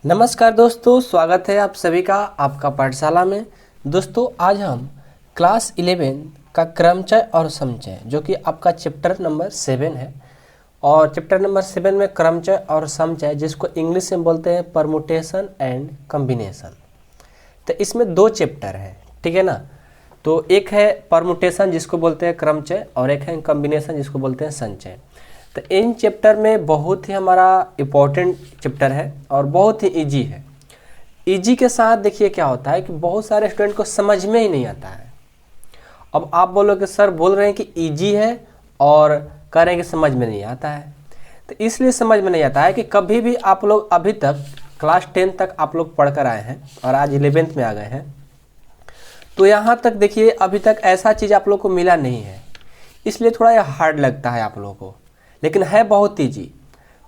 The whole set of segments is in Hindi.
नमस्कार दोस्तों, स्वागत है आप सभी का आपका पाठशाला में। दोस्तों आज हम क्लास 11 का क्रमचय और समचय जो कि आपका चैप्टर नंबर 7 है और चैप्टर नंबर 7 में क्रमचय और समचय जिसको इंग्लिश में बोलते हैं परमुटेशन एंड कॉम्बिनेशन। तो इसमें दो चैप्टर हैं, ठीक है ना। तो एक है परमुटेशन जिसको बोलते हैं क्रमचय और एक है कॉम्बिनेशन जिसको बोलते हैं संचय। तो इन चैप्टर में बहुत ही हमारा इम्पोर्टेंट चैप्टर है और बहुत ही इजी है। इजी के साथ देखिए क्या होता है कि बहुत सारे स्टूडेंट को समझ में ही नहीं आता है। अब आप बोलोगे सर बोल रहे हैं कि इजी है और कह रहे हैं कि समझ में नहीं आता है। तो इसलिए समझ में नहीं आता है कि कभी भी आप लोग अभी तक क्लास 10 तक आप लोग पढ़ कर आए हैं और आज 11th में आ गए हैं, तो यहाँ तक देखिए अभी तक ऐसा चीज़ आप लोग को मिला नहीं है, इसलिए थोड़ा यह हार्ड लगता है आप लोगों को, लेकिन है बहुत ईजी।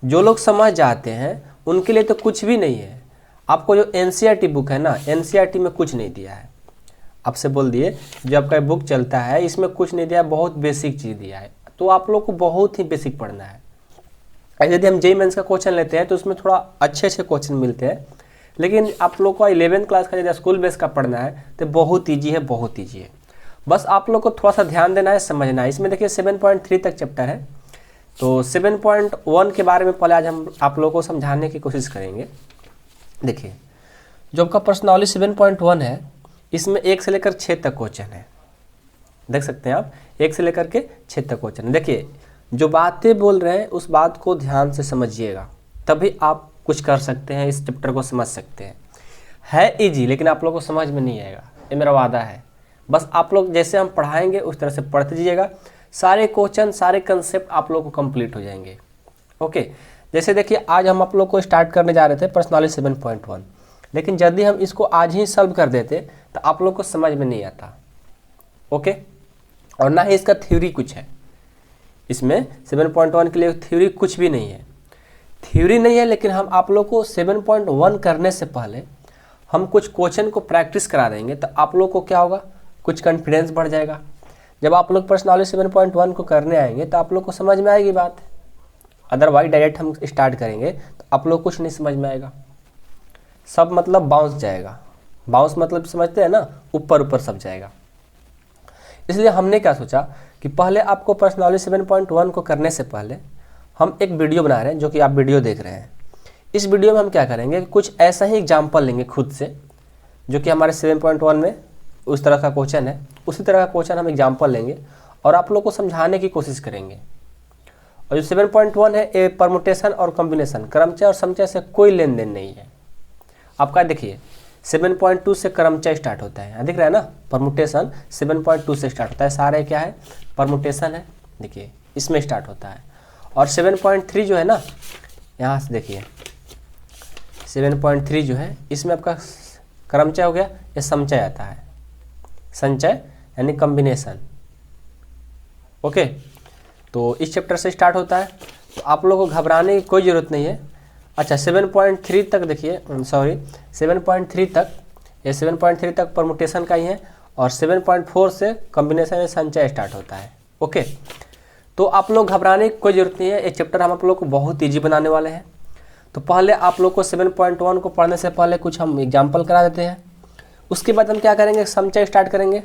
जो लोग समझ जाते हैं उनके लिए तो कुछ भी नहीं है। आपको जो एनसीईआरटी बुक है ना, एनसीईआरटी में कुछ नहीं दिया है। आपसे बोल दिए जो आपका बुक चलता है इसमें कुछ नहीं दिया है, बहुत बेसिक चीज़ दिया है। तो आप लोग को बहुत ही बेसिक पढ़ना है। यदि हम जेईई मेंस का क्वेश्चन लेते हैं तो उसमें थोड़ा अच्छे क्वेश्चन मिलते हैं, लेकिन आप लोग को 11th क्लास का यदि स्कूल बेस का पढ़ना है तो बहुत ईजी है, बहुत ईजी है। बस आप लोग को थोड़ा सा ध्यान देना है, समझना है। इसमें देखिए 7.3 तक चैप्टर है। तो 7.1 के बारे में पहले आज हम आप लोगों को समझाने की कोशिश करेंगे। देखिए जो आपका प्रश्नावली 7.1 है इसमें 1 से लेकर 6 तक क्वेश्चन है, देख सकते हैं आप। 1 से लेकर के 6 तक क्वेश्चन। देखिए जो बातें बोल रहे हैं उस बात को ध्यान से समझिएगा, तभी आप कुछ कर सकते हैं, इस चैप्टर को समझ सकते हैं। है इजी लेकिन आप लोगों को समझ में नहीं आएगा, ये मेरा वादा है। बस आप लोग जैसे हम पढ़ाएंगे उस तरह से पढ़ते जाइएगा, सारे क्वेश्चन सारे कंसेप्ट आप लोग को कंप्लीट हो जाएंगे। ओके, जैसे देखिए आज हम आप लोग को स्टार्ट करने जा रहे थे प्रश्नावली 7.1, लेकिन यदि हम इसको आज ही सॉल्व कर देते तो आप लोग को समझ में नहीं आता। ओके, और ना ही इसका थ्योरी कुछ है। इसमें 7.1 के लिए थ्योरी कुछ भी नहीं है, थ्योरी नहीं है। लेकिन हम आप लोग को 7.1 करने से पहले हम कुछ क्वेश्चन को प्रैक्टिस करा देंगे, तो आप लोग को क्या होगा, कुछ कॉन्फिडेंस बढ़ जाएगा। जब आप लोग प्रश्नावली 7.1 को करने आएंगे तो आप लोग को समझ में आएगी बात। अदरवाइज डायरेक्ट हम स्टार्ट करेंगे तो आप लोग कुछ नहीं समझ में आएगा, सब मतलब बाउंस जाएगा। बाउंस मतलब समझते हैं ना, ऊपर ऊपर सब जाएगा। इसलिए हमने क्या सोचा कि पहले आपको प्रश्नावली 7.1 को करने से पहले हम एक वीडियो बना रहे हैं, जो कि आप वीडियो देख रहे हैं। इस वीडियो में हम क्या करेंगे, कुछ ऐसा ही एग्जाम्पल लेंगे खुद से, जो कि हमारे 7.1 में उस तरह का क्वेश्चन है, उसी तरह का क्वेश्चन हम एग्जाम्पल लेंगे और आप लोग को समझाने की कोशिश करेंगे। और जो 7.1 है ये परमुटेशन और कॉम्बिनेशन, क्रमचय और समचय से कोई लेन देन नहीं है। आपका देखिए 7.2 से क्रमचय स्टार्ट होता है, दिख रहा है ना। परमुटेशन 7.2 से स्टार्ट होता है, सारे क्या है परमुटेशन है, देखिए इसमें स्टार्ट होता है। और 7.3 जो है ना, यहाँ से देखिए 7.3 जो है इसमें आपका क्रमचय हो गया, ये समचय आता है, संचय यानी कॉम्बिनेशन। ओके, तो इस चैप्टर से स्टार्ट होता है, तो आप लोगों को घबराने की कोई ज़रूरत नहीं है। अच्छा 7.3 तक देखिए, सॉरी 7.3 तक, ये 7.3 तक परमुटेशन का ही है और 7.4 से कॉम्बिनेशन या संचय स्टार्ट होता है। ओके, तो आप लोग घबराने की कोई ज़रूरत नहीं है, ये चैप्टर हम आप लोग को बहुत ईजी बनाने वाले हैं। तो पहले आप लोग को 7.1 को पढ़ने से पहले कुछ हम एग्जाम्पल करा देते हैं। उसके बाद हम क्या करेंगे, समचय स्टार्ट करेंगे,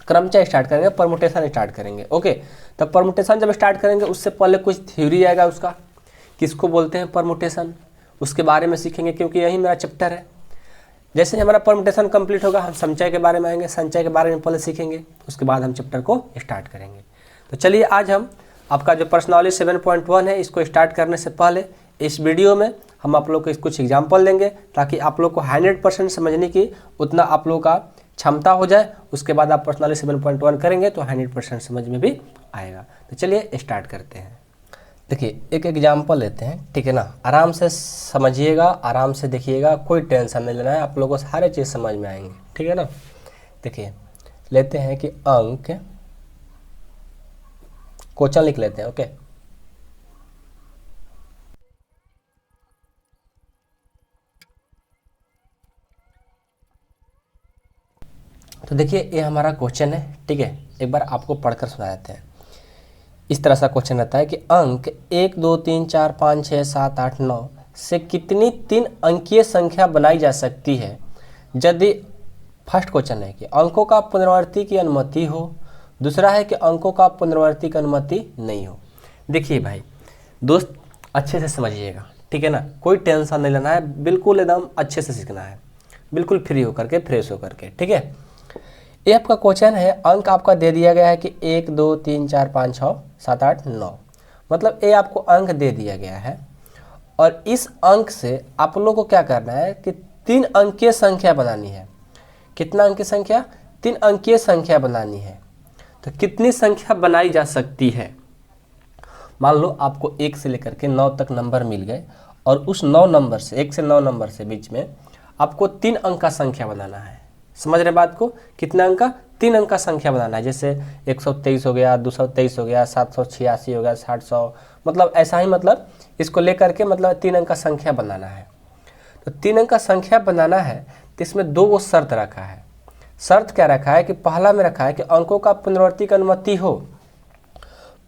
क्रमचय स्टार्ट करेंगे, परमुटेशन स्टार्ट करेंगे। ओके, तब परमुटेशन जब स्टार्ट करेंगे उससे पहले कुछ थ्योरी आएगा उसका, किसको बोलते हैं परमुटेशन, उसके बारे में सीखेंगे, क्योंकि यही मेरा चैप्टर है। जैसे हमारा परमुटेशन कंप्लीट होगा हम संचय के बारे में आएंगे, संचय के बारे में पहले सीखेंगे, उसके बाद हम चैप्टर को स्टार्ट करेंगे। तो चलिए आज हम आपका जो प्रश्नावली 7.1 है इसको स्टार्ट करने से पहले इस वीडियो में हम आप लोग को कुछ एग्जाम्पल देंगे, ताकि आप लोग को 100% समझने की उतना आप लोग का क्षमता हो जाए। उसके बाद आप प्रश्नावली 7.1 करेंगे तो 100% समझ में भी आएगा। तो चलिए स्टार्ट करते हैं। देखिए एक एग्जाम्पल लेते हैं, ठीक है ना। आराम से समझिएगा, आराम से देखिएगा, कोई टेंशन नहीं लेना है, आप लोगों को सारे चीज़ समझ में आएंगे, ठीक है ना। देखिए लेते हैं कि अंक, क्वेश्चन लिख लेते हैं। ओके, तो देखिए ये हमारा क्वेश्चन है, ठीक है। एक बार आपको पढ़कर सुना देते हैं। इस तरह सा क्वेश्चन रहता है कि अंक 1 2 3 4 5 6 7 8 9 से कितनी 3 अंकीय संख्या बनाई जा सकती है यदि फर्स्ट क्वेश्चन है कि अंकों का पुनरावृत्ति की अनुमति हो, दूसरा है कि अंकों का पुनरावृत्ति की अनुमति नहीं हो। देखिए भाई दोस्त अच्छे से समझिएगा, ठीक है ना, कोई टेंशन नहीं लेना है, बिल्कुल एकदम अच्छे से सीखना है, बिल्कुल फ्री होकर के, फ्रेश होकर के, ठीक है। ये आपका क्वेश्चन है, अंक आपका दे दिया गया है कि 1 2 3 4 5 6 7 8 9, मतलब ये आपको अंक दे दिया गया है और इस अंक से आप लोगों को क्या करना है कि 3 अंकीय संख्या बनानी है। कितना अंकीय संख्या? 3 अंकीय संख्या बनानी है। तो कितनी संख्या बनाई जा सकती है? मान लो आपको 1 से लेकर के 9 तक नंबर मिल गए और उस 9 नंबर से 1 से 9 नंबर से बीच में आपको 3 अंक का संख्या बनाना है। समझ रहे बात को? कितना अंक का? 3 अंक का संख्या बनाना है। जैसे 123 हो गया, 223 हो गया, 786 हो गया, 700, मतलब ऐसा ही, मतलब इसको लेकर के मतलब 3 अंक का संख्या बनाना है। तो 3 अंक का संख्या बनाना है तो इसमें 2 शर्त रखा है। शर्त क्या रखा है कि पहला में रखा है कि अंकों का पुनरावृत्ति की अनुमति हो।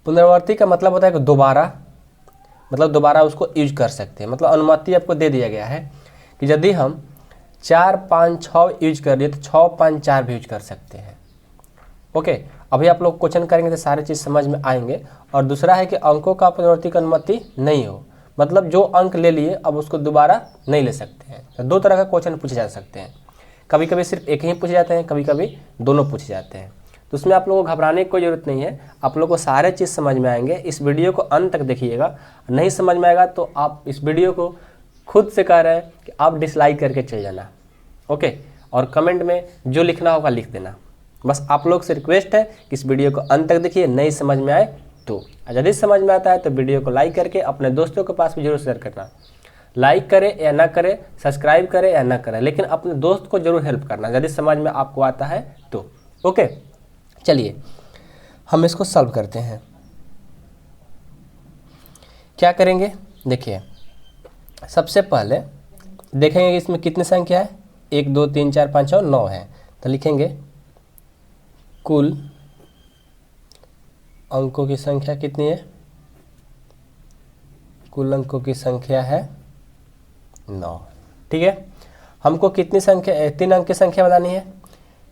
पुनरावृत्ति का मतलब होता है कि दोबारा, मतलब दोबारा उसको यूज कर सकते हैं। मतलब अनुमति आपको दे दिया गया है कि यदि हम 4 5 6 यूज कर लिए तो 6 5 4 भी यूज कर सकते हैं। ओके, अभी आप लोग क्वेश्चन करेंगे तो सारे चीज़ समझ में आएंगे। और दूसरा है कि अंकों का पुनरावृत्ति की अनुमति नहीं हो, मतलब जो अंक ले लिए अब उसको दोबारा नहीं ले सकते हैं। तो 2 तरह का क्वेश्चन पूछे जा सकते हैं, कभी कभी सिर्फ एक ही पूछे जाते हैं, कभी कभी दोनों पूछे जाते हैं। तो उसमें आप लोगों को घबराने की कोई ज़रूरत नहीं है, आप लोगों को सारे चीज़ समझ में आएंगे। इस वीडियो को अंत तक देखिएगा, नहीं समझ में आएगा तो आप इस वीडियो को खुद से कह रहे हैं कि आप डिसलाइक करके चले जाना, ओके। और कमेंट में जो लिखना होगा लिख देना। बस आप लोग से रिक्वेस्ट है कि इस वीडियो को अंत तक देखिए, नहीं समझ में आए तो, यदि समझ में आता है तो वीडियो को लाइक करके अपने दोस्तों के पास भी जरूर शेयर करना। लाइक करे या ना करे, सब्सक्राइब करे या ना करे, लेकिन अपने दोस्त को जरूर हेल्प करना यदि समझ में आपको आता है तो, ओके। चलिए हम इसको सॉल्व करते हैं। क्या करेंगे? देखिए सबसे पहले देखेंगे कि इसमें कितनी संख्या है। 1 2 3 4 5 6 9 है। तो लिखेंगे कुल अंकों की संख्या कितनी है? कुल अंकों की संख्या है 9, ठीक है। हमको कितनी संख्या, 3 अंक की संख्या बनानी है,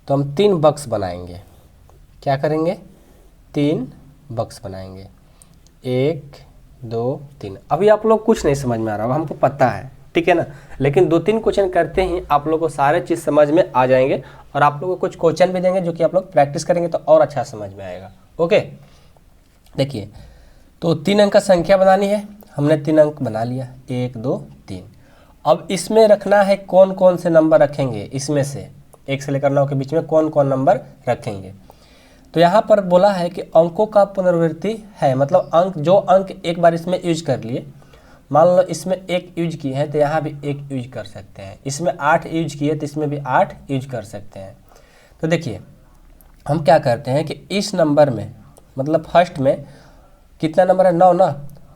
तो हम 3 बक्स बनाएंगे। क्या करेंगे? 3 बक्स बनाएंगे, 1 2 3। अभी आप लोग कुछ नहीं समझ में आ रहा होगा, हमको पता है, ठीक है ना, लेकिन 2-3 क्वेश्चन करते ही आप लोग को सारे चीज़ समझ में आ जाएंगे और आप लोग को कुछ क्वेश्चन भी देंगे जो कि आप लोग प्रैक्टिस करेंगे तो और अच्छा समझ में आएगा, ओके। देखिए तो 3 अंक का संख्या बनानी है, हमने 3 अंक बना लिया, 1 2 3। अब इसमें रखना है कौन कौन से नंबर रखेंगे, इसमें से 1 से लेकर 9 के बीच में कौन कौन नंबर रखेंगे। तो यहाँ पर बोला है कि अंकों का पुनरावृत्ति है, मतलब अंक, जो अंक एक बार इसमें यूज कर लिए, मान लो इसमें 1 यूज किए हैं तो यहाँ भी 1 यूज कर सकते हैं, इसमें 8 यूज किए तो इसमें भी 8 यूज कर सकते हैं। तो देखिए हम क्या करते हैं कि इस नंबर में, मतलब फर्स्ट में कितना नंबर है? 9 ना,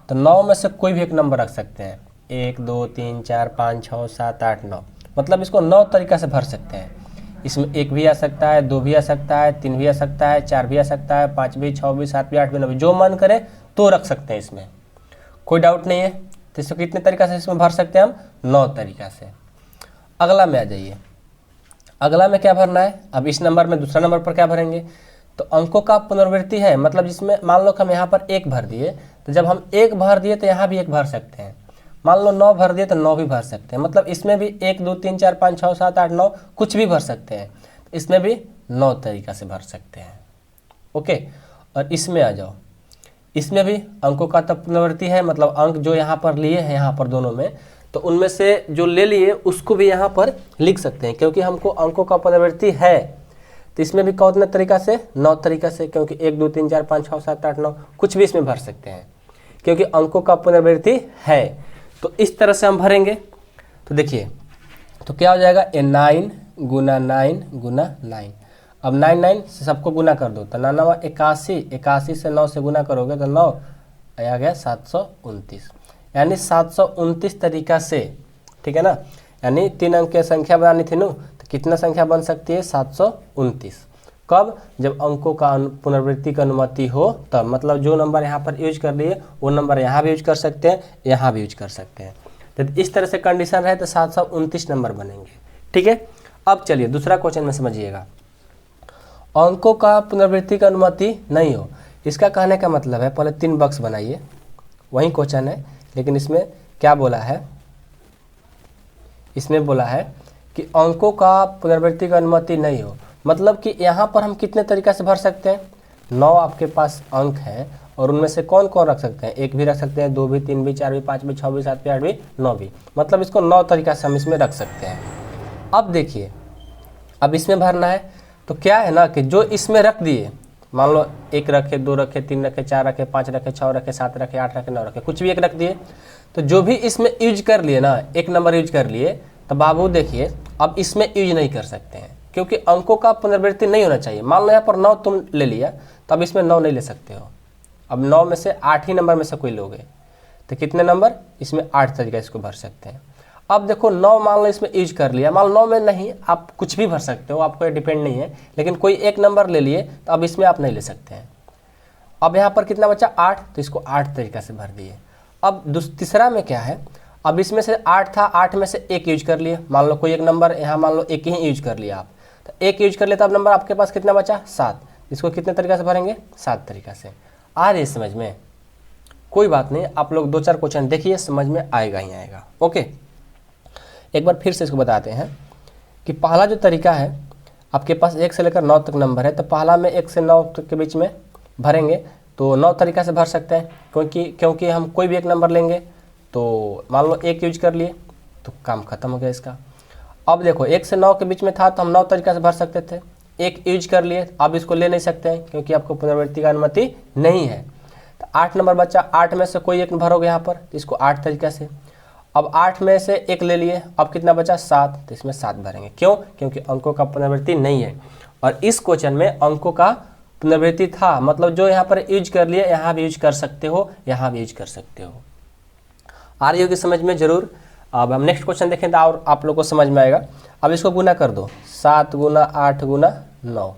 तो 9 में से कोई भी एक नंबर रख सकते हैं। 1 2 3 4 5 6 7 8 9, मतलब इसको 9 तरीक़ा से भर सकते हैं। इसमें 1 भी आ सकता है, 2 भी आ सकता है, 3 भी आ सकता है, 4 भी आ सकता है, 5 भी, 6 भी, 7 भी, 8 भी, 9 भी, जो मन करे तो रख सकते हैं। इसमें कोई डाउट नहीं है। तो इसको कितने तरीक़ा से इसमें भर सकते हैं हम? 9 तरीक़ा से। अगला में आ जाइए, अगला में क्या भरना है? अब इस नंबर में दूसरा नंबर पर क्या भरेंगे? तो अंकों का पुनरावृत्ति है, मतलब जिसमें मान लो कि हम यहाँ पर 1 भर दिए, तो जब हम 1 भर दिए तो यहाँ भी 1 भर सकते हैं। मान लो 9 भर दिए तो 9 भी भर सकते हैं, मतलब इसमें भी 1 2 3 4 5 6 7 8 9 कुछ भी भर सकते हैं। इसमें भी 9 तरीक़ा से भर सकते हैं, ओके। और इसमें आ जाओ, इसमें भी अंकों का तब पुनरावृत्ति है, मतलब अंक जो यहाँ पर लिए हैं यहाँ पर दोनों में, तो उनमें से जो ले लिए उसको भी यहाँ पर लिख सकते हैं, क्योंकि हमको अंकों का पुनरावृत्ति है। तो इसमें भी कितने तरीक़ा से? 9 तरीक़ा से, क्योंकि 1 2 3 4 5 6 7 8 9 कुछ भी इसमें भर सकते हैं, क्योंकि अंकों का पुनरावृत्ति है। तो इस तरह से हम भरेंगे। तो देखिए तो क्या हो जाएगा? 9 गुना 9 गुना 9। अब 9 9 से सबको गुना कर दो, तो 9 9 81, 81 से 9 से गुना करोगे तो 9 आ गया 729, यानी 729 तरीक़ा से, ठीक है ना। यानी 3 अंक की संख्या बनानी थी ना, तो कितना संख्या बन सकती है? 729। कब? जब अंकों का पुनरावृत्ति की अनुमति हो तब, मतलब जो नंबर यहाँ पर यूज कर लिए वो नंबर यहाँ भी यूज कर सकते हैं, यहाँ भी यूज कर सकते हैं। यदि इस तरह से कंडीशन रहे तो 729 नंबर बनेंगे। ठीक है, अब चलिए दूसरा क्वेश्चन में समझिएगा। अंकों का पुनरावृत्ति की अनुमति नहीं हो, इसका कहने का मतलब है, पहले 3 बॉक्स बनाइए, वही क्वेश्चन है, लेकिन इसमें क्या बोला है, इसमें बोला है कि अंकों का पुनरावृत्ति की अनुमति नहीं हो, मतलब कि यहाँ पर हम कितने तरीक़ा से भर सकते हैं, 9 आपके पास अंक है और उनमें से कौन कौन रख सकते हैं, 1 भी रख सकते हैं, 2 भी, 3 भी, 4 भी, 5 भी, 6 भी, 7 भी, 8 भी, 9 भी, मतलब इसको 9 तरीक़ा से हम इसमें रख सकते हैं। अब देखिए, अब इसमें भरना है तो क्या है ना कि जो इसमें रख दिए, मान लो 1 रखे, 2 रखे, 3 रखे, 4 रखे, 5 रखे, 6 रखे, 7 रखे, 8 रखे, 9 रखे, कुछ भी एक रख दिए, तो जो भी इसमें यूज कर लिए ना, 1 नंबर यूज कर लिए, तो बाबू देखिए अब इसमें यूज नहीं कर सकते हैं, क्योंकि अंकों का पुनरावृत्ति नहीं होना चाहिए। मान लो यहाँ पर 9 तुम ले लिया, तो अब इसमें 9 नहीं ले सकते हो। अब 9 में से 8 ही नंबर में से कोई लोगे तो कितने नंबर, इसमें 8 तरीका इसको भर सकते हैं। अब देखो 9 मान लो इसमें यूज कर लिया, मान लो 9 में नहीं, आप कुछ भी भर सकते हो, आपको डिपेंड नहीं है, लेकिन कोई एक नंबर ले लिए तो अब इसमें आप नहीं ले सकते हैं। अब यहाँ पर कितना बचा, 8, तो इसको 8 तरीका से भर दिए। अब तीसरा में क्या है, अब इसमें से 8 था, 8 में से 1 यूज कर लिए, मान लो कोई एक नंबर यहाँ, मान लो 1 ही यूज कर लिया आप, तो 1 यूज कर लिया, तब नंबर आपके पास कितना बचा, 7, इसको कितने तरीका से भरेंगे, 7 तरीका से। आ रही है समझ में, कोई बात नहीं, आप लोग 2-4 क्वेश्चन देखिए, समझ में आएगा ही आएगा। ओके, एक बार फिर से इसको बताते हैं कि पहला जो तरीका है, आपके पास 1 से लेकर 9 तक नंबर है, तो पहला में 1 से 9 तक के बीच में भरेंगे, तो 9 तरीका से भर सकते हैं, क्योंकि हम कोई भी एक नंबर लेंगे, तो मान लो 1 यूज कर लिए तो काम खत्म हो गया इसका। अब देखो 1 से 9 के बीच में था तो हम 9 तरीका से भर सकते थे, 1 यूज कर लिए, अब इसको ले नहीं सकते हैं क्योंकि आपको पुनरावृत्ति की अनुमति नहीं है। तो 8 नंबर बचा, 8 में से कोई एक भरोगे यहाँ पर, तो इसको 8 तरीका से। अब 8 में से 1 ले लिए, अब कितना बचा, 7, तो इसमें 7 भरेंगे। क्यों, क्योंकि अंकों का पुनरावृत्ति नहीं है, और इस क्वेश्चन में अंकों का पुनरावृत्ति था, मतलब जो यहाँ पर यूज कर लिए यहाँ भी यूज कर सकते हो, यहाँ भी यूज कर सकते हो। आ रही होगी समझ में जरूर। अब हम नेक्स्ट क्वेश्चन देखें तो और आप लोग को समझ में आएगा। अब इसको गुना कर दो, 7 गुना 8 गुना 9,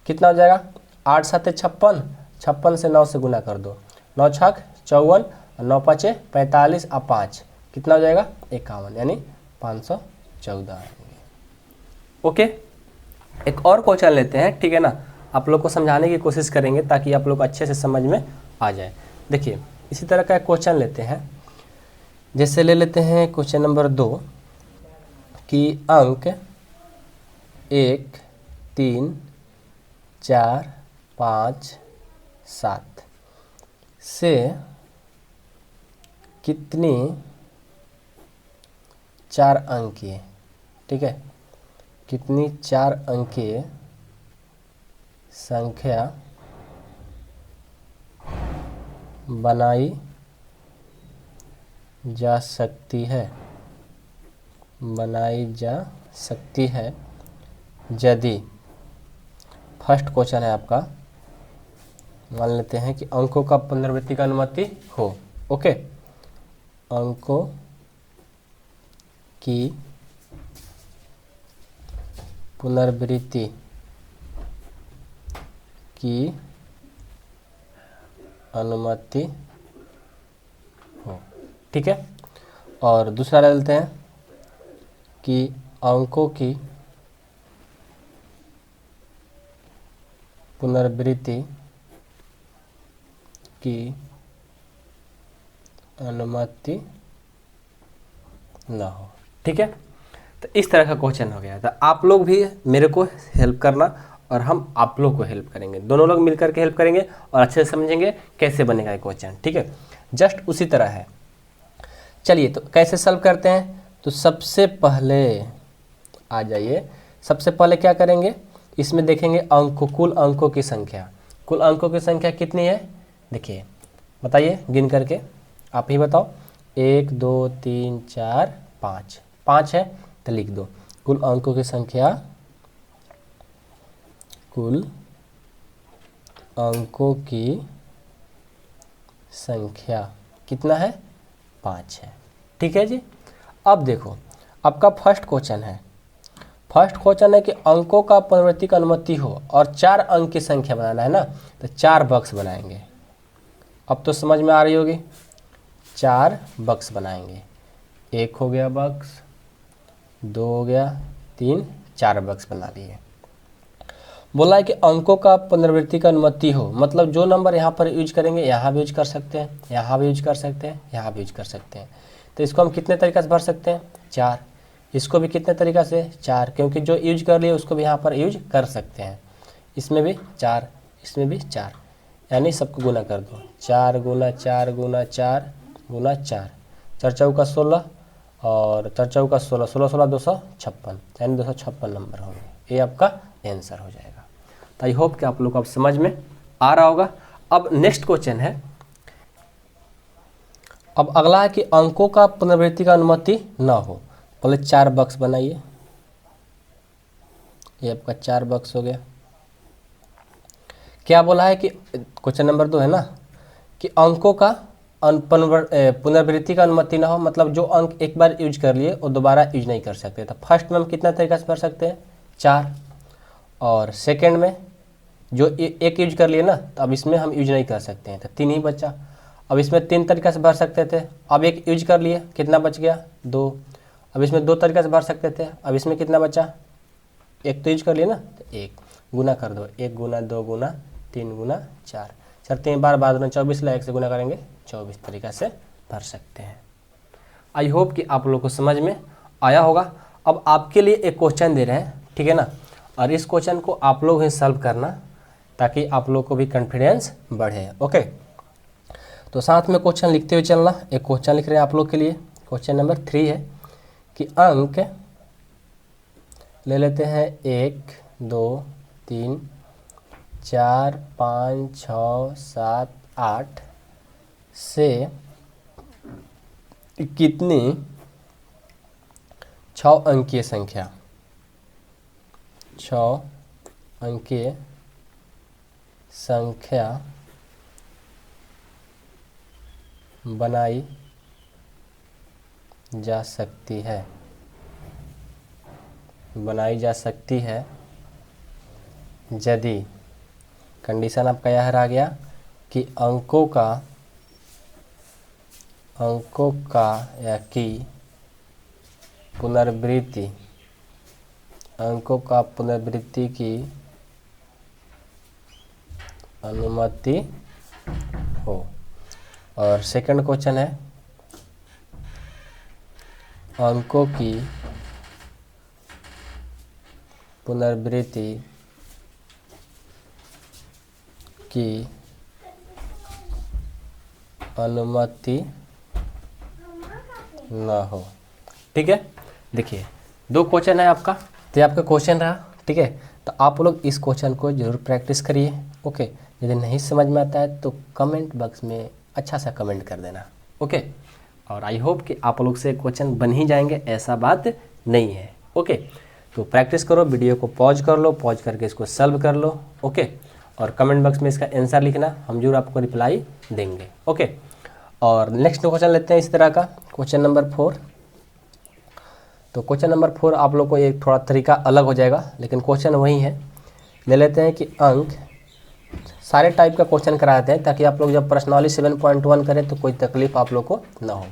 कितना हो जाएगा, 8 7 56, 56 से 9 से गुना कर दो, 9 छक 54, 9 5 45 और 5 कितना हो जाएगा, 51, यानी 514। ओके, एक और क्वेश्चन लेते हैं, ठीक है ना, आप लोग को समझाने की कोशिश करेंगे ताकि आप लोग अच्छे से समझ में आ जाए। देखिए इसी तरह का एक क्वेश्चन लेते हैं, जैसे ले लेते हैं क्वेश्चन नंबर 2 कि अंक 1 3 4 5 7 से कितनी 4 अंकीय, ठीक है, कितनी 4 अंकीय संख्या बनाई जा सकती है, बनाई जा सकती है यदि, फर्स्ट क्वेश्चन है आपका, मान लेते हैं कि अंकों का पुनरावृत्ति की अनुमति हो। ओके, अंकों की पुनरावृत्ति की अनुमति हो, ठीक है। और दूसरा ले लेते हैं कि अंकों की पुनरावृत्ति की अनुमति ना हो, ठीक है। तो इस तरह का क्वेश्चन हो गया। तो आप लोग भी मेरे को हेल्प करना और हम आप लोग को हेल्प करेंगे, दोनों लोग मिलकर के हेल्प करेंगे और अच्छे से समझेंगे कैसे बनेगा ये क्वेश्चन, ठीक है। जस्ट उसी तरह है। चलिए तो कैसे सॉल्व करते हैं, तो सबसे पहले आ जाइए, सबसे पहले क्या करेंगे, इसमें देखेंगे अंकों, कुल अंकों की संख्या, कुल अंकों की संख्या कितनी है, देखिए बताइए गिन करके, आप ही बताओ, 1 2 3 4 5, 5 है तो लिख दो कुल अंकों की संख्या, कुल अंकों की संख्या कितना है, 5 है, ठीक है जी। अब देखो आपका फर्स्ट क्वेश्चन है, फर्स्ट क्वेश्चन है कि अंकों का पुनरावृत्ति की अनुमति हो और 4 अंक की संख्या बनाना है ना, तो 4 बॉक्स बनाएंगे। अब तो समझ में आ रही होगी, 4 बॉक्स बनाएंगे, एक हो गया बक्स, 2 हो गया, 3, 4 बक्स बना लिए। बोला है कि अंकों का पुनरावृत्ति का अनुमति हो, मतलब जो नंबर यहाँ पर यूज करेंगे यहाँ भी यूज कर सकते हैं, यहाँ भी यूज कर सकते हैं, यहाँ भी यूज कर सकते हैं। तो इसको हम कितने तरीक़ा से भर सकते हैं? 4। इसको भी कितने तरीक़ा से? 4, क्योंकि जो यूज कर लिए उसको भी यहाँ पर यूज कर सकते हैं। इसमें भी 4, इसमें भी 4, यानी सबको गुना कर दो। 4 गुना 4 गुना 4 गुना 4, 4 चौका 16 और 4 चौका 16, 16 16 256, यानी 256 नंबर होंगे। ये आपका आंसर हो जाएगा। तो आई होप कि आप लोग को अब समझ में आ रहा होगा। अब नेक्स्ट क्वेश्चन है, अब अगला है कि अंकों का पुनरावृत्ति का अनुमति ना हो। पहले 4 बक्स बनाइए, ये आपका 4 बक्स हो गया। क्या बोला है कि क्वेश्चन नंबर 2 है ना, कि अंकों का पुनरावृत्ति का अनुमति ना हो, मतलब जो अंक एक बार यूज कर लिए वो दोबारा यूज नहीं कर सकते। तो फर्स्ट में हम कितना तरीका से भर सकते हैं? 4, और सेकंड में जो एक यूज कर लिए ना, तो अब इसमें हम यूज नहीं कर सकते हैं, तो 3 ही बचा। अब इसमें 3 तरीका से भर सकते थे, अब एक यूज कर लिए, कितना बच गया? 2। अब इसमें 2 तरीका से भर सकते थे, अब इसमें कितना बचा? एक तो यूज कर लिए ना, तो 1 गुना कर दो, 1 गुना 2 गुना 3 गुना 4, 4 3 बार 24 ला 1 से गुना करेंगे 24 तरीका से भर सकते हैं। आई होप कि आप लोग को समझ में आया होगा। अब आपके लिए एक क्वेश्चन दे रहे हैं, ठीक है ना, और इस क्वेश्चन को आप लोग ही सॉल्व करना ताकि आप लोग को भी कॉन्फिडेंस बढ़े। ओके, तो साथ में क्वेश्चन लिखते हुए चलना। एक क्वेश्चन लिख रहे हैं आप लोग के लिए, क्वेश्चन नंबर 3 है कि अंक ले लेते हैं 1 2 3 4 5 6 7 8 से कितनी 6 अंकीय संख्या, 6 अंकीय संख्या बनाई जा सकती है, बनाई जा सकती है यदि, कंडीशन आपका यह रह गया कि अंकों का या कि पुनरावृत्ति, अंकों का पुनरावृत्ति की अनुमति हो। और सेकंड क्वेश्चन है अंकों की पुनरावृत्ति की अनुमति ना हो। ठीक है, देखिए 2 क्वेश्चन है आपका, तो ये आपका क्वेश्चन रहा। ठीक है, तो आप लोग इस क्वेश्चन को जरूर प्रैक्टिस करिए। ओके, यदि नहीं समझ में आता है तो कमेंट बॉक्स में अच्छा सा कमेंट कर देना। ओके, और आई होप कि आप लोग से क्वेश्चन बन ही जाएंगे, ऐसा बात नहीं है। ओके, तो प्रैक्टिस करो, वीडियो को पॉज कर लो, पॉज करके इसको सॉल्व कर लो। ओके, और कमेंट बॉक्स में इसका आंसर लिखना, हम जरूर आपको रिप्लाई देंगे। ओके, और नेक्स्ट क्वेश्चन लेते हैं इस तरह का, क्वेश्चन नंबर 4। तो क्वेश्चन नंबर 4 आप लोग को एक थोड़ा तरीका अलग हो जाएगा, लेकिन क्वेश्चन वही है। ले लेते हैं कि अंक, सारे टाइप का क्वेश्चन कराते हैं ताकि आप लोग जब पर्सनली 7.1 करें तो कोई तकलीफ आप लोग को ना हो।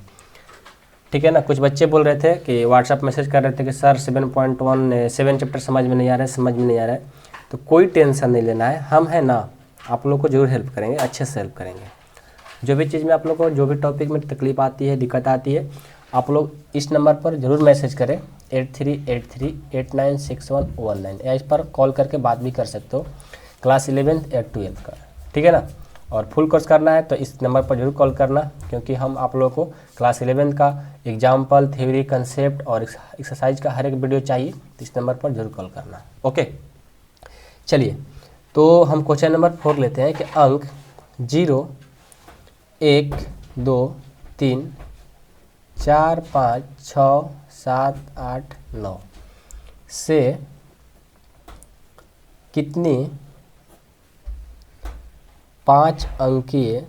ठीक है ना, कुछ बच्चे बोल रहे थे कि व्हाट्सएप मैसेज कर रहे थे कि सर 7 चैप्टर समझ में नहीं आ रहा है, समझ में नहीं आ रहा है। तो कोई टेंशन नहीं लेना है, हम हैं ना, आप लोग को जरूर हेल्प करेंगे, अच्छे से हेल्प करेंगे। जो भी चीज़ में आप लोग को, जो भी टॉपिक में तकलीफ आती है, दिक्कत आती है, आप लोग इस नंबर पर ज़रूर मैसेज करें 8383896119, या इस पर कॉल करके बात भी कर सकते हो, क्लास 11th या 12th का। ठीक है ना, और फुल कोर्स करना है तो इस नंबर पर जरूर कॉल करना, क्योंकि हम आप लोगों को क्लास 11th का एग्जाम्पल, थ्योरी, कंसेप्ट और एक्सरसाइज का हर एक वीडियो चाहिए, तो इस नंबर पर जरूर कॉल करना। ओके, चलिए तो हम क्वेश्चन नंबर 4 लेते हैं कि अंक 0 1 2 3 4 5 6 7 8 9 से कितनी 5 अंकीय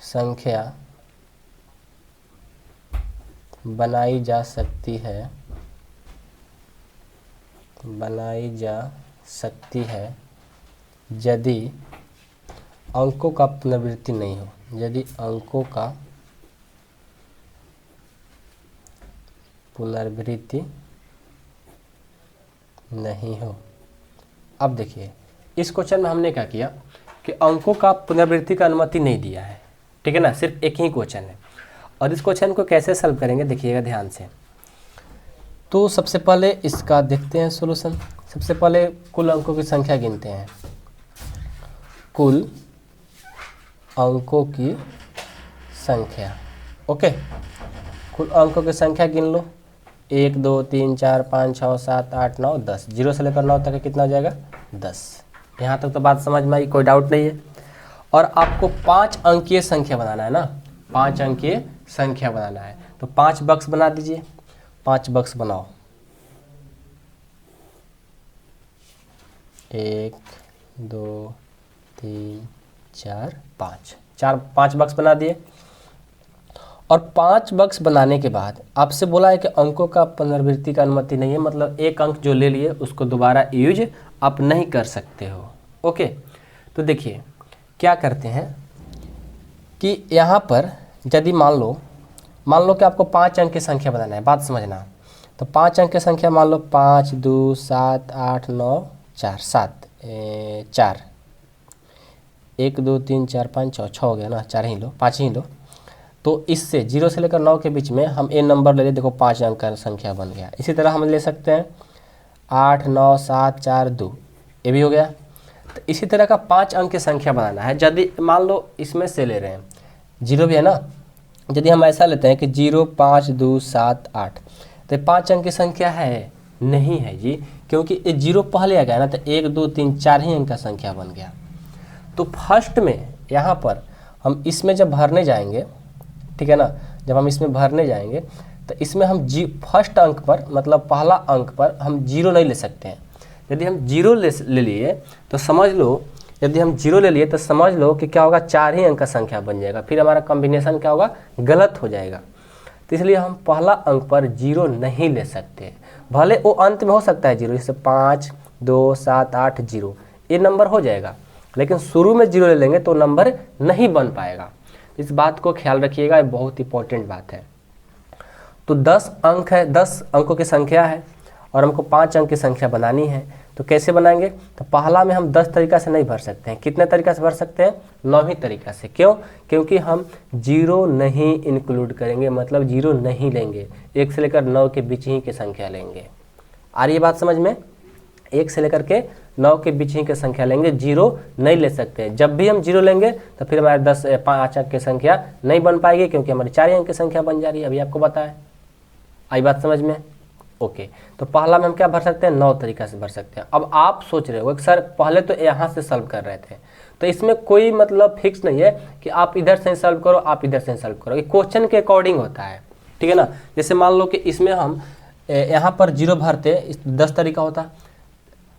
संख्या बनाई जा सकती है यदि अंकों का पुनरावृत्ति नहीं हो, यदि अंकों का पुनरावृत्ति नहीं हो। अब देखिए इस क्वेश्चन में हमने क्या किया कि अंकों का पुनरावृत्ति का अनुमति नहीं दिया है, ठीक है ना, सिर्फ एक ही क्वेश्चन है। और इस क्वेश्चन को कैसे सॉल्व करेंगे देखिएगा ध्यान से। तो सबसे पहले इसका देखते हैं सॉल्यूशन। सबसे पहले कुल अंकों की संख्या गिनते हैं। कुल अंकों की संख्या, ओके, कुल अंकों की संख्या गिन लो। 1 2 3 4 5 6 7 8 9 10, 0 से लेकर 9 तक कितना हो जाएगा 10। यहाँ तक तो बात समझ में आई, कोई डाउट नहीं है। और आपको 5 अंकीय संख्या बनाना है ना, 5 अंकीय संख्या बनाना है। तो 5 बक्स बना दीजिए, 5 बक्स बनाओ। 1 2 3 4 5, 5 बक्स बना दिए। और 5 बक्स बनाने के बाद आपसे बोला है कि अंकों का पुनरावृत्ति का अनुमति नहीं है, मतलब एक अंक जो ले लिए उसको दोबारा यूज आप नहीं कर सकते हो, ओके। तो देखिए क्या करते हैं कि यहाँ पर यदि मान लो कि आपको 5 अंक की संख्या बनाना है, बात समझना। तो 5 अंक की संख्या मान लो 5 2 7 8 9 4 7 4, 1 2 3 4 5 6 हो गया ना, 4 ही लो, 5 ही लो। तो इससे 0 से लेकर 9 के बीच में हम ए नंबर ले लें, देखो 5 अंक का संख्या बन गया। इसी तरह हम ले सकते हैं 8 9 7 4 2, ये भी हो गया। तो इसी तरह का 5 अंक की संख्या बनाना है। यदि मान लो इसमें से ले रहे हैं, 0 भी है ना, यदि हम ऐसा लेते हैं कि 0 5 2 7 8, तो 5 अंक की संख्या है नहीं है जी, क्योंकि ये 0 पहले आ गया ना, तो 1 2 3 4 ही अंक का संख्या बन गया। तो फर्स्ट में यहाँ पर हम इसमें जब भरने जाएंगे, ठीक है ना, जब हम इसमें भरने जाएंगे तो इसमें हम फर्स्ट अंक पर, मतलब पहला अंक पर हम 0 नहीं ले सकते हैं। यदि हम 0 ले लिए तो समझ लो, यदि हम 0 ले लिए तो समझ लो कि क्या होगा, 4 ही अंक का संख्या बन जाएगा, फिर हमारा कॉम्बिनेशन क्या होगा, गलत हो जाएगा। तो इसलिए हम पहला अंक पर 0 नहीं ले सकते, भले वो अंत में हो सकता है 0, जैसे 5 2 7 8 0, ये नंबर हो जाएगा, लेकिन शुरू में 0 ले लेंगे तो नंबर नहीं बन पाएगा। इस बात को ख्याल रखिएगा, ये बहुत इंपॉर्टेंट बात है। तो 10 अंक है, 10 अंकों की संख्या है और हमको 5 अंक की संख्या बनानी है। तो कैसे बनाएंगे, तो पहला में हम 10 तरीका से नहीं भर सकते हैं। कितने तरीका से भर सकते हैं, 9 ही तरीका से। क्यों, क्योंकि हम 0 नहीं इंक्लूड करेंगे, मतलब 0 नहीं लेंगे, 1 से लेकर 9 के बीच ही की संख्या लेंगे। आ रही है बात समझ में, 1 से लेकर के 9 के बीच ही की संख्या लेंगे, 0 नहीं ले सकते। जब भी हम 0 लेंगे तो फिर हमारे 5 अंक की संख्या नहीं बन पाएगी, क्योंकि हमारी 4 अंक की संख्या बन जा रही है, अभी आपको बताया। आई बात समझ में, ओके। तो पहला में हम क्या भर सकते हैं, 9 तरीका से भर सकते हैं। अब आप सोच रहे हो सर पहले तो यहाँ से सॉल्व कर रहे थे, तो इसमें कोई मतलब फिक्स नहीं है कि आप इधर से सॉल्व करो, आप इधर से सॉल्व करो, ये क्वेश्चन के अकॉर्डिंग होता है, ठीक है ना। जैसे मान लो कि इसमें हम यहाँ पर 0 भरते, 10 तरीका होता,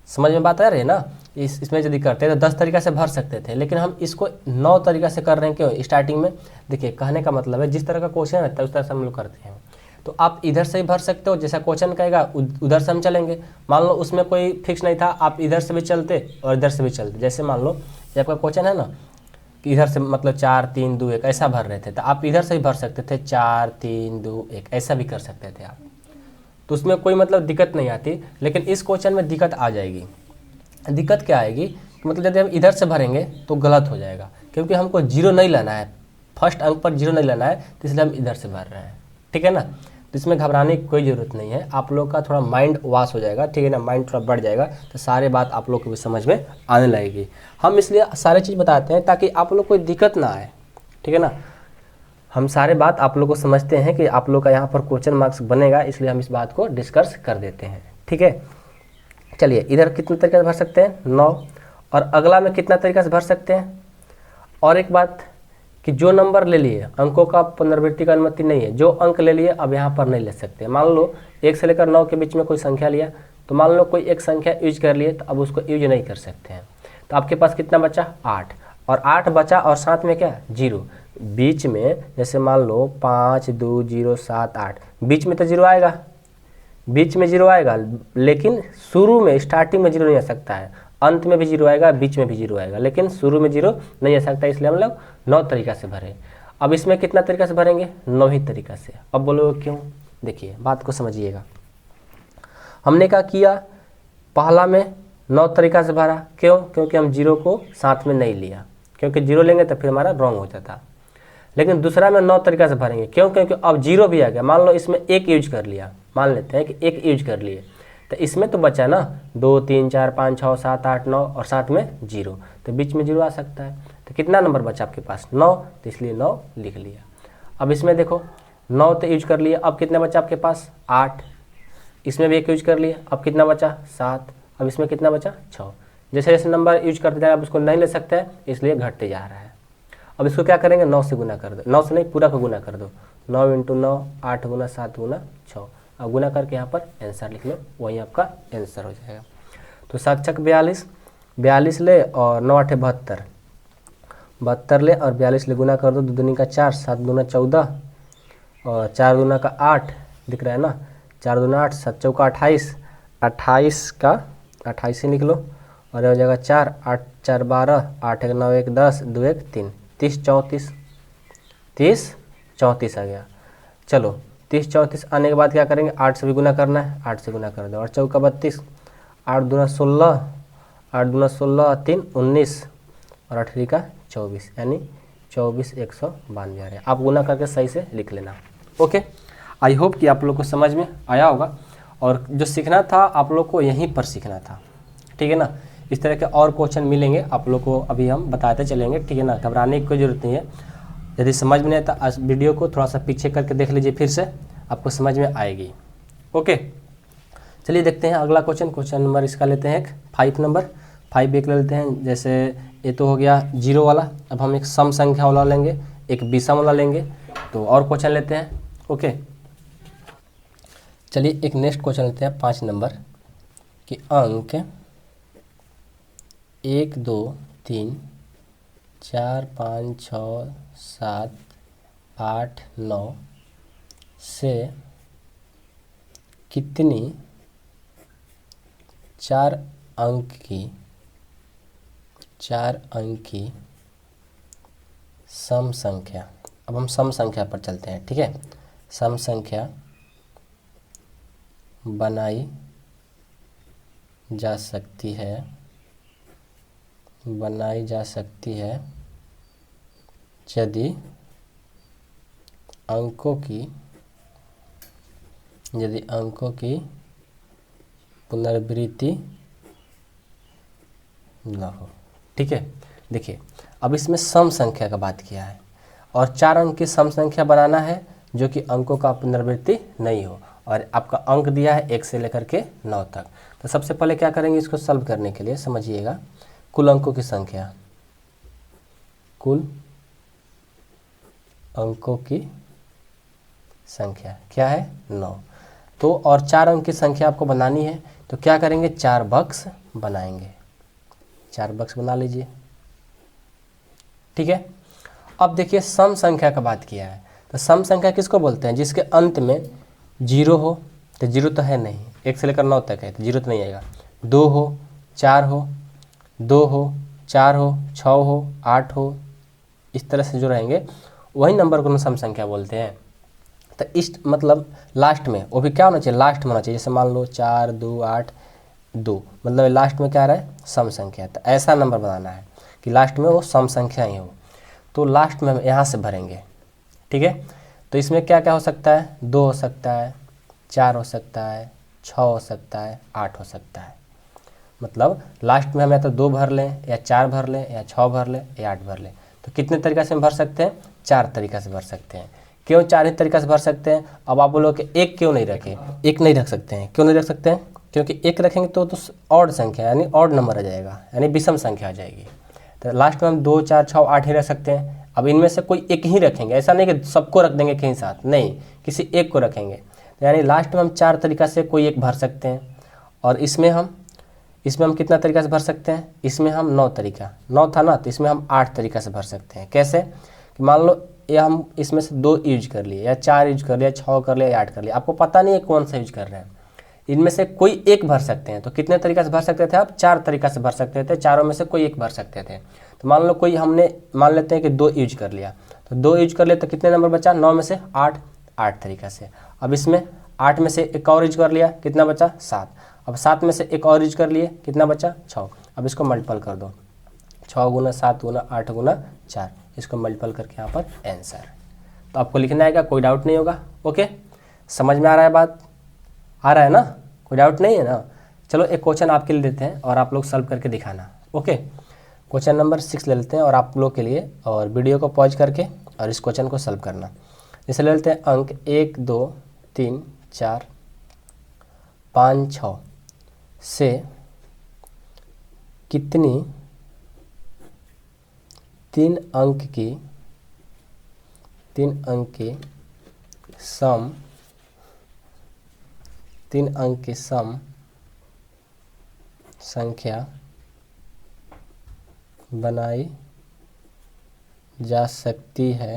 समझ में बात आ रही है ना। इसमें यदि करते तो 10 तरीका से भर सकते थे, लेकिन हम इसको 9 तरीका से कर रहे हैं। क्यों, स्टार्टिंग में देखिए, कहने का मतलब है जिस तरह का क्वेश्चन रहता है उस तरह से हम लोग करते हैं। तो आप इधर से ही भर सकते हो, जैसा क्वेश्चन कहेगा उधर से हम चलेंगे। मान लो उसमें कोई फिक्स नहीं था, आप इधर से भी चलते और इधर से भी चलते। जैसे मान लो ये आपका क्वेश्चन है ना कि इधर से मतलब 4 3 2 1 ऐसा भर रहे थे, तो आप इधर से ही भर सकते थे, 4 3 2 1 ऐसा भी कर सकते थे आप, तो उसमें कोई मतलब दिक्कत नहीं आती। लेकिन इस क्वेश्चन में दिक्कत आ जाएगी। दिक्कत क्या आएगी, मतलब यदि हम इधर से भरेंगे तो गलत हो जाएगा, क्योंकि हमको 0 नहीं लाना है, फर्स्ट अंक पर 0 नहीं लाना है, तो इसलिए हम इधर से भर रहे हैं, ठीक है ना। तो इसमें घबराने की कोई ज़रूरत नहीं है, आप लोग का थोड़ा माइंड वॉश हो जाएगा, ठीक है ना, माइंड थोड़ा बढ़ जाएगा, तो सारे बात आप लोग को भी समझ में आने लगेगी। हम इसलिए सारे चीज़ बताते हैं ताकि आप लोग कोई दिक्कत ना आए, ठीक है ना। हम सारे बात आप लोग को समझते हैं कि आप लोग का यहाँ पर क्वेश्चन मार्क्स बनेगा, इसलिए हम इस बात को डिस्कस कर देते हैं, ठीक है। चलिए, इधर कितने तरीके से भर सकते हैं, 9, और अगला में कितना तरीका से भर सकते हैं। और एक बात कि जो नंबर ले लिए अंकों का पुनरावृत्ति का अनुमति नहीं है, जो अंक ले लिए अब यहाँ पर नहीं ले सकते। मान लो 1 से लेकर 9 के बीच में कोई संख्या लिया, तो मान लो कोई एक संख्या यूज कर लिए, तो अब उसको यूज नहीं कर सकते हैं। तो आपके पास कितना बचा, 8, और 8 बचा और साथ में क्या, 0 बीच में। जैसे मान लो 5 2 0 7 8, बीच में तो 0 आएगा, बीच में 0 आएगा, लेकिन शुरू में स्टार्टिंग में 0 नहीं आ सकता है। अंत में भी 0 आएगा, बीच में भी 0 आएगा, लेकिन शुरू में 0 नहीं आ सकता, इसलिए हम लोग 9 तरीका से भरें। अब इसमें कितना तरीका से भरेंगे? 9 ही तरीका से। अब बोलोगे क्यों? देखिए बात को समझिएगा। हमने क्या किया, पहला में 9 तरीका से भरा, क्यों? क्योंकि हम 0 को साथ में नहीं लिया, क्योंकि 0 लेंगे तो फिर हमारा रॉन्ग हो जाता। लेकिन दूसरा में 9 तरीका से भरेंगे, क्यों? क्योंकि अब 0 भी आ गया। मान लो इसमें 1 यूज कर लिया, मान लेते हैं कि 1 यूज कर लिए, तो इसमें तो बचा ना 2 3 4 5 6 7 8 9 और साथ में 0, तो बीच में 0 आ सकता है। तो कितना नंबर बचा आपके पास? 9, तो इसलिए 9 लिख लिया। अब इसमें देखो 9 तो यूज कर लिए, अब कितना बचा आपके पास? 8। इसमें भी 1 यूज कर लिए, अब कितना बचा? 7। अब इसमें कितना बचा? 6। जैसे जैसे नंबर यूज करते जाए आप उसको नहीं ले सकते हैं, इसलिए घटते जा रहा है। अब इसको क्या करेंगे? 9 से गुना कर दो, 9 से नहीं पूरा को गुना कर दो, 9 × 9 8 × 7 × 6। अब गुना करके यहाँ पर आंसर लिख लो, वही आपका आंसर हो जाएगा। तो 7 छक 42, 42 ले और 9 8 72, 72 ले और 42 ले गुना कर दो, 2 दूनी का 4, 7 दूना 14 और 4 दूना का 8, दिख रहा है ना, 4 दूना 8, 7 चौका 28, 28 का 28 ही निकलो और हो जाएगा 4, 8 4 12, 8 1 9 1 10, 2 1 3, 30 34, 30 34 आ गया। चलो 30 34 आने के बाद क्या करेंगे? 8 से भी गुना करना है, 8 से गुना कर दो और चौका 32, 8 दूना 16, 8 दूना 16 3 19 और 8 का 24, यानी 24 192 आ रहा है। आप गुना करके सही से लिख लेना। ओके, आई होप कि आप लोग को समझ में आया होगा, और जो सीखना था आप लोग को यहीं पर सीखना था, ठीक है ना। इस तरह के और क्वेश्चन मिलेंगे आप लोग को, अभी हम बताते चलेंगे, ठीक है ना। घबराने की कोई ज़रूरत नहीं है। यदि समझ में नहीं आता, आज वीडियो को थोड़ा सा पीछे करके देख लीजिए, फिर से आपको समझ में आएगी। ओके, चलिए देखते हैं अगला क्वेश्चन नंबर इसका लेते हैं 5 नंबर। 5 एक ले लेते हैं। जैसे ये तो हो गया 0 वाला, अब हम एक सम संख्या वाला लेंगे, एक विषम वाला लेंगे, तो और क्वेश्चन लेते हैं। ओके, चलिए एक नेक्स्ट क्वेश्चन लेते हैं 5 नंबर कि अंक 1 2 3 4 5 6 7 8 9 से कितनी 4 अंक की सम संख्या, अब हम सम संख्या पर चलते हैं, ठीक है। सम संख्या बनाई जा सकती है यदि अंकों की पुनरावृत्ति ना हो, ठीक है। देखिए अब इसमें सम संख्या का बात किया है और 4 अंक की सम संख्या बनाना है जो कि अंकों का पुनरावृत्ति नहीं हो, और आपका अंक दिया है 1 से लेकर के 9 तक। तो सबसे पहले क्या करेंगे, इसको सॉल्व करने के लिए समझिएगा, कुल अंकों की संख्या, कुल अंकों की संख्या क्या है? 9। तो और 4 अंक की संख्या आपको बनानी है, तो क्या करेंगे? 4 बक्स बनाएंगे, 4 बक्स बना लीजिए, ठीक है। अब देखिए सम संख्या का बात किया है, तो सम संख्या किसको बोलते हैं? जिसके अंत में 0 हो, तो 0 तो है नहीं, 1 से लेकर 9 तक है तो 0 तो नहीं आएगा। 2 हो, 4 हो, 2 हो, 4 हो, 6 हो, 8 हो, इस तरह से जो रहेंगे वही नंबर को हम सम संख्या बोलते हैं। तो इस मतलब लास्ट में वो भी क्या होना चाहिए? लास्ट में होना चाहिए। जैसे मान लो 4 2 8 2, मतलब लास्ट में क्या आ रहा है? सम संख्या। तो ऐसा नंबर बनाना है कि लास्ट में वो सम संख्या ही हो, तो लास्ट में हम यहाँ से भरेंगे, ठीक है। तो इसमें क्या क्या हो सकता है? 2 हो सकता है, 4 हो सकता है, 6 हो सकता है, 8 हो सकता है। मतलब लास्ट में हम या तो 2 भर लें, या 4 भर लें, या 6 भर लें, या 8 भर लें। तो कितने तरीक़ा से हम भर सकते हैं? 4 तरीक़ा से भर सकते हैं। क्यों 4 ही तरीक़ा से भर सकते हैं? अब आप बोलोगे कि 1 क्यों नहीं रखें? 1 नहीं रख सकते हैं। क्यों नहीं रख सकते हैं? क्योंकि 1 रखेंगे तो ऑड संख्या यानी ऑड नंबर आ जाएगा, यानी विषम संख्या आ जाएगी। तो लास्ट में हम 2 4 6 8 ही रख सकते हैं। अब इनमें से कोई एक ही रखेंगे, ऐसा नहीं कि सबको रख देंगे कहीं साथ, नहीं, किसी एक को रखेंगे। तो यानी लास्ट में हम 4 तरीक़ा से कोई एक भर सकते हैं। और इसमें हम कितना तरीक़ा से भर सकते हैं? इसमें हम 9 तरीक़ा, 9 था ना, तो इसमें हम 8 तरीक़ा से भर सकते हैं। कैसे कि मान लो ये हम इसमें से 2 यूज कर लिए, या 4 यूज कर लिया, 6 कर लिया, या 8 कर लिया, आपको पता नहीं है कौन सा यूज कर रहे हैं। इनमें से कोई एक भर सकते हैं। तो कितने तरीका से भर सकते थे आप? 4 तरीका से भर सकते थे, चारों में से कोई एक भर सकते थे। तो मान लो कोई हमने मान लेते हैं कि 2 यूज कर लिया, तो 2 यूज कर लिया तो कितने नंबर बचा? 9 में से 8, 8 तरीका से। अब इसमें 8 में से एक और यूज कर लिया, कितना बचा? 7। अब 7 में से एक और यूज कर लिए, कितना बचा? 6। अब इसको मल्टीपल कर दो, 6 गुना 7 गुना 8 गुना 4, इसको मल्टीपल करके यहाँ पर आंसर। तो आपको लिखना आएगा, कोई डाउट नहीं होगा। ओके, समझ में आ रहा है बात? आ रहा है ना? कोई डाउट नहीं है ना? चलो एक क्वेश्चन आपके लिए देते हैं और आप लोग सॉल्व करके दिखाना। ओके, क्वेश्चन नंबर 6 ले लेते हैं और आप लोग के लिए, और वीडियो को पॉज करके और इस क्वेश्चन को सॉल्व करना। जैसे ले लेते हैं अंक 1 2 3 4 5 6 से कितनी 3 अंक की सम 3 अंक की सम संख्या बनाई जा सकती है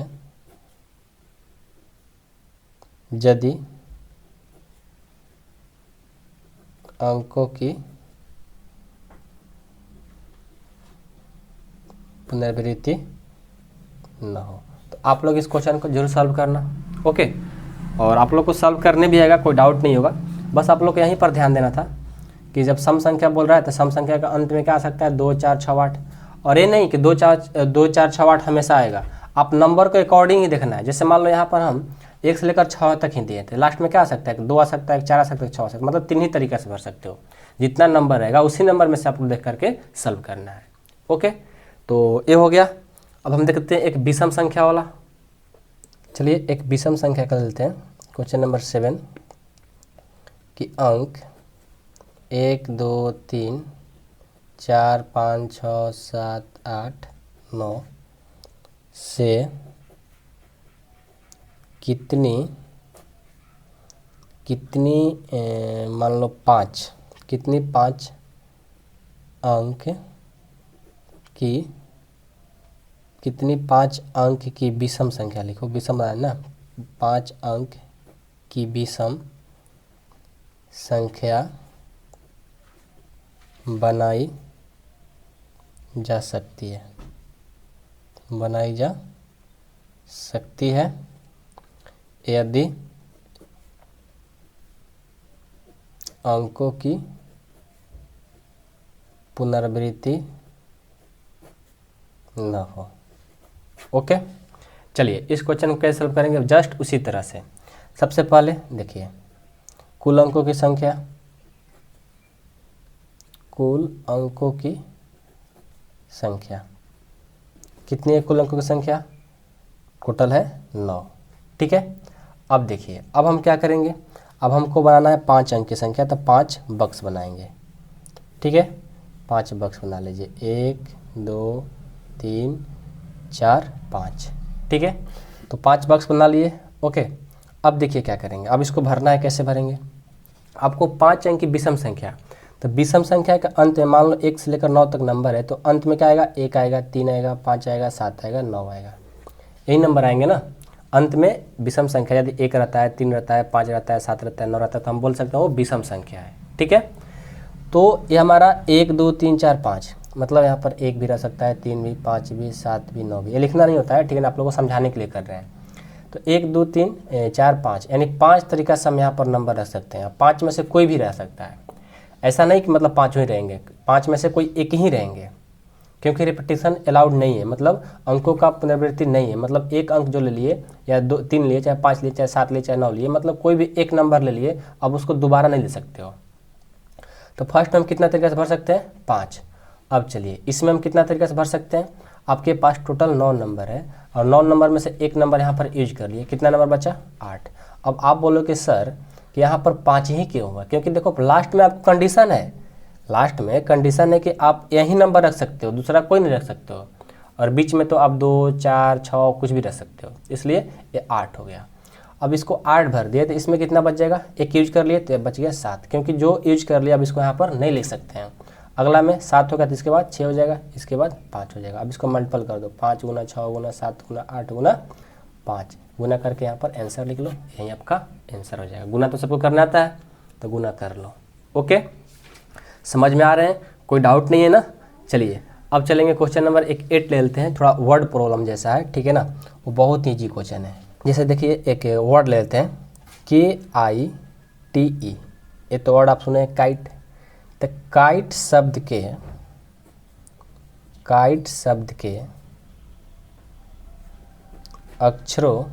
यदि अंकों की पुनरावृत्ति न हो। तो आप लोग इस क्वेश्चन को जरूर सॉल्व करना। ओके, और आप लोग को सॉल्व करने भी आएगा, कोई डाउट नहीं होगा। बस आप लोग को यहीं पर ध्यान देना था कि जब सम संख्या बोल रहा है तो सम संख्या का अंत में क्या आ सकता है? 2 4 6 8। और ये नहीं कि 2 4 6 8 हमेशा आएगा, आप नंबर के अकॉर्डिंग ही देखना है। जैसे मान लो यहाँ पर हम 1 से लेकर 6 तक ही दिए थे, लास्ट में क्या आ सकता है? 2 आ सकता है, 4 आ सकता है, 6 आ सकता है, मतलब 3 ही तरीका से भर सकते हो। जितना नंबर रहेगा उसी नंबर में से आपको देख करके सॉल्व करना है। ओके, तो ये हो गया। अब हम देखते हैं एक विषम संख्या वाला। चलिए एक विषम संख्या का लेते हैं, क्वेश्चन नंबर 7 कि अंक 1 2 3 4 5 6 7 8 9 से कितनी मान लो 5 अंक की कितनी 5 अंक की विषम संख्या, लिखो विषम है ना, 5 अंक की विषम संख्या बनाई जा सकती है यदि अंकों की पुनरावृत्ति न हो। ओके, चलिए इस क्वेश्चन को कैसे सॉल्व करेंगे? जस्ट उसी तरह से सबसे पहले देखिए कुल अंकों की संख्या कितनी है? कुल अंकों की संख्या टोटल है 9। ठीक है, अब देखिए अब हम क्या करेंगे? अब हमको बनाना है 5 अंक की संख्या, तो 5 बक्स बनाएंगे। ठीक है, 5 बक्स बना लीजिए, 1 2 3 4 5। ठीक है, तो 5 बक्स बना लिए। ओके, अब देखिए क्या करेंगे, अब इसको भरना है। कैसे भरेंगे? आपको 5 अंक की विषम संख्या, तो विषम संख्या का अंत में मान लो 1 से लेकर 9 तक नंबर है, तो अंत में क्या आएगा? 1 आएगा, 3 आएगा, 5 आएगा, 7 आएगा, 9 आएगा, यही नंबर आएंगे ना अंत में। विषम संख्या यदि 1 रहता है, 3 रहता है, 5 रहता है, 7 रहता है, 9 रहता है, तो हम बोल सकते हैं वो विषम संख्या है। ठीक है, तो ये हमारा 1 2 3 4 5, मतलब यहाँ पर 1 भी रह सकता है, 3 भी, 5 भी, 7 भी, 9 भी। ये लिखना नहीं होता है, ठीक है ना, आप लोगों को समझाने के लिए कर रहे हैं। तो 1 2 3 4 5, यानी 5 तरीका से हम यहाँ पर नंबर रख सकते हैं। 5 में से कोई भी रह सकता है, ऐसा नहीं कि मतलब 5 ही रहेंगे, 5 में से कोई एक ही रहेंगे, क्योंकि रिपीटिशन अलाउड नहीं है, मतलब अंकों का पुनरावृत्ति नहीं है। मतलब एक अंक जो ले लिए या 2 3 लिए, चाहे 5 लिए, चाहे 7 लिए, चाहे 9 लिए, मतलब कोई भी एक नंबर ले लिए, अब उसको दोबारा नहीं ले सकते हो। तो फर्स्ट हम कितना तरीका से भर सकते हैं? 5। अब चलिए इसमें हम कितना तरीका से भर सकते हैं? आपके पास टोटल 9 नंबर है और 9 नंबर में से एक नंबर यहाँ पर यूज कर लिए, कितना नंबर बचा? 8। अब आप बोलो कि सर कि यहाँ पर 5 ही क्यों हुआ? क्योंकि देखो लास्ट में आपको कंडीशन है, लास्ट में कंडीशन है कि आप यही नंबर रख सकते हो, दूसरा कोई नहीं रख सकते हो, और बीच में तो आप 2 4 6 कुछ भी रख सकते हो, इसलिए ये 8 हो गया। अब इसको 8 भर दिए तो इसमें कितना बच जाएगा? एक यूज कर लिए तो बच गया 7, क्योंकि जो यूज कर लिया अब इसको यहाँ पर नहीं लिख सकते हैं। अगला में 7 होगा तो इसके बाद 6 हो जाएगा, इसके बाद 5 हो जाएगा। अब इसको मल्टीपल कर दो, 5 गुना 6 गुना 7 गुना 8 गुना 5, गुना करके यहाँ पर आंसर लिख लो, यही आपका आंसर हो जाएगा। गुना तो सबको करना आता है, तो गुना कर लो। ओके, समझ में आ रहे हैं, कोई डाउट नहीं है ना। चलिए अब चलेंगे क्वेश्चन नंबर 8 ले लेते हैं, थोड़ा वर्ड प्रॉब्लम जैसा है, ठीक है ना, वो बहुत ईजी क्वेश्चन है। जैसे देखिए एक वर्ड ले लेते हैं KITE, ये तो वर्ड आप सुने काइट। तो काइट शब्द के अक्षरों